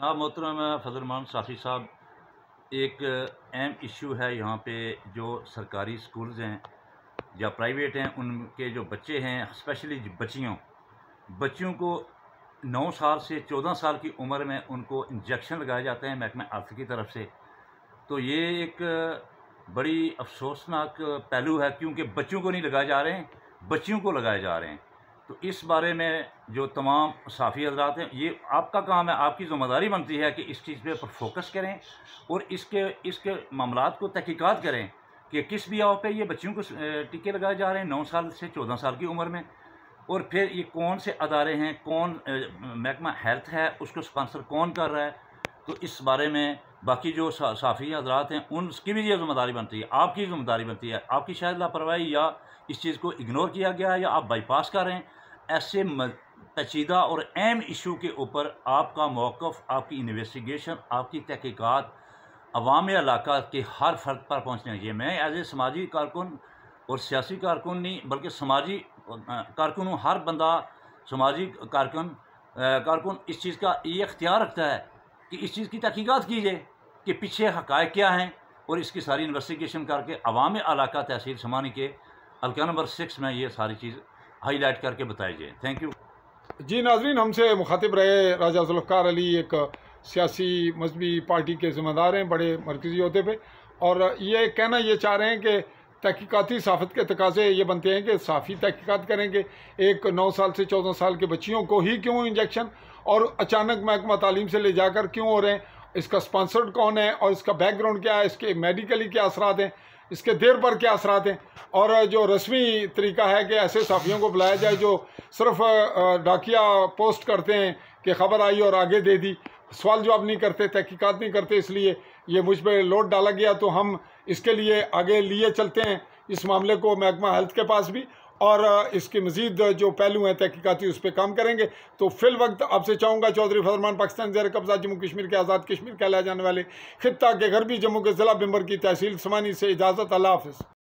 जनाब मोहतरम फजलरहमान साफ़ी साहब, एक अहम इशू है यहाँ पे। जो सरकारी स्कूल्स हैं या प्राइवेट हैं, उनके जो बच्चे हैं, स्पेशली बच्चियों को 9 साल से 14 साल की उम्र में उनको इंजेक्शन लगाए जाते हैं महकमा आर्थ की तरफ से। तो ये एक बड़ी अफसोसनाक पहलू है, क्योंकि बच्चों को नहीं लगाए जा रहे हैं, बच्चियों को लगाए जा रहे हैं। तो इस बारे में जो तमाम साफ़ी हज़रात हैं, ये आपका काम है, आपकी ज़िम्मेदारी बनती है कि इस चीज़ पर फोकस करें और इसके मामलात को तहकीकात करें कि किस बियाह पे ये बच्चियों को टीके लगाए जा रहे हैं 9 साल से 14 साल की उम्र में, और फिर ये कौन से अदारे हैं, कौन महकमा हेल्थ है, उसको स्पॉन्सर कौन कर रहा है। तो इस बारे में बाकी जो साफ़ी हज़रात हैं, उनकी भी ये ज़िम्मेदारी बनती है, आपकी ज़िम्मेदारी बनती है। आपकी शायद लापरवाही या इस चीज़ को इग्नोर किया गया है या आप बाईपास कर रहे हैं। ऐसे पेचीदा और अहम इशू के ऊपर आपका मौक़िफ़, आपकी इन्वेस्टिगेशन, आपकी तहकीकात अवाम इलाका के हर फर्द पर पहुँचनी चाहिए। मैं एज ए समाजी कारकुन और सियासी कारकुन नहीं, बल्कि समाजी कारकुन हूँ। हर बंदा समाजी कारकुन इस चीज़ का ये इख्तियार रखता है कि इस चीज़ की तहकीकात कीजिए कि पीछे हक़ाइक़ क्या हैं, और इसकी सारी इन्वेस्टिगेशन करके अवाम इलाका तहसील समानी के हल्का नंबर 6 में ये सारी चीज़ हाईलाइट करके बताई जाए। थैंक यू जी। नाज़रीन, हमसे मुखातिब रहे राजा जुल्फ़िकार अली, एक सियासी मजहबी पार्टी के ज़िम्मेदार हैं बड़े मरकज़ी ओहदे पे, और ये कहना ये चाह रहे हैं कि तहकीकाती साफ़त के तकाज़े ये बनते हैं कि साफ़ी तहकीकात करेंगे एक 9 साल से 14 साल की बच्चियों को ही क्यों इंजेक्शन, और अचानक महकमा तालीम से ले जाकर क्यों हो रहे हैं, इसका स्पॉन्सर्ड कौन है और इसका बैकग्राउंड क्या है, इसके मेडिकली क्या असरात हैं, इसके देर पर क्या असरात हैं। और जो रस्मी तरीका है कि ऐसे साफ़ियों को बुलाया जाए जो सिर्फ डाकिया पोस्ट करते हैं कि ख़बर आई और आगे दे दी, सवाल जवाब नहीं करते, तहकीकात नहीं करते, इसलिए ये मुझ पर लोड डाला गया। तो हम इसके लिए आगे लिए चलते हैं इस मामले को महकमा हेल्थ के पास भी, और इसके मज़ीद जो पहलू हैं तहकीकाती उस पर काम करेंगे। तो फिल वक्त आपसे चाहूँगा, चौधरी फजलरहमान पाकिस्तान ज़ेर कब्ज़ा जम्मू कश्मीर के आज़ाद कश्मीर कहलाए जाने वाले खित्ता के गरबी जम्मू के ज़िला बिम्बर की तहसील समानी से इजाज़त। अल्लाह हाफ़िज़।